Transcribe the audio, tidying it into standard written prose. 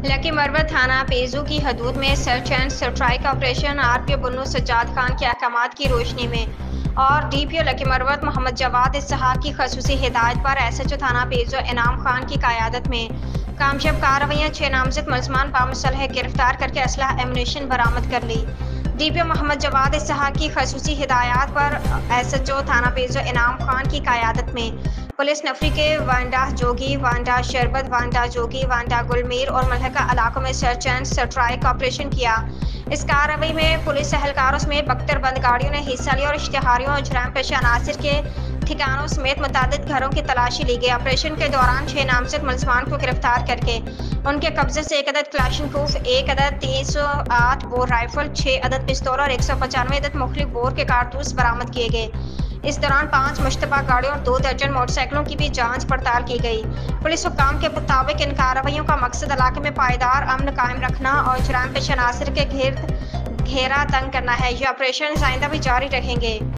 Lucky Marwat थाना पेजू की हदूद में search and strike operation RPO Bannu Sajjad Khan के अहकामात की रोशनी में और डीपीओ लकी मरवत मोहम्मद जवाद इसहाक की खसूसी हिदायत पर एसएचओ थाना पेजू इनाम खान की क़यादत में कामयाब कार्रवाइयाँ 6 नामजद मुलजमान बामुसल्लह गिरफ्तार करके असलहा एमुनेशन बरामद कर ली। डीपीओ मोहम्मद जवाद इसहाक की खसूसी हिदायत पर एसएचओ थाना पेजू इनाम खान की क़यादत में पुलिस नफरी के वांडा जोगी, वांडा शरबत, वांडा जोगी, वांडा गुलमीर और मलहका इलाकों में सर्च एंड स्ट्राइक ऑपरेशन किया। इस कार्रवाई में पुलिस एहलकारों समेत बख्तरबंद गाड़ियों ने हिस्सा लिया और इश्तिहारियों और जुर्म पेशा अनासिर के ठिकानों समेत मुतादिद घरों की तलाशी ली गई। ऑपरेशन के दौरान 6 नामजद मुलजमान को गिरफ्तार करके उनके कब्जे से 1 अदद क्लाशनकोफ, 1 अदद 308 बोर राइफल, 6 अदद पिस्तौल और 195 अदद मुख्तलिफ बोर के कारतूस बरामद किए गए। इस दौरान 5 मुश्तबा गाड़ियों और 2 दर्जन मोटरसाइकिलों की भी जांच पड़ताल की गई। पुलिस हुक्काम के मुताबिक इन कार्रवाइयों का मकसद इलाके में पायदार अमन कायम रखना और जुर्म पेशा अनासिर के घेरा तंग करना है। ये ऑपरेशन आइंदा भी जारी रहेंगे।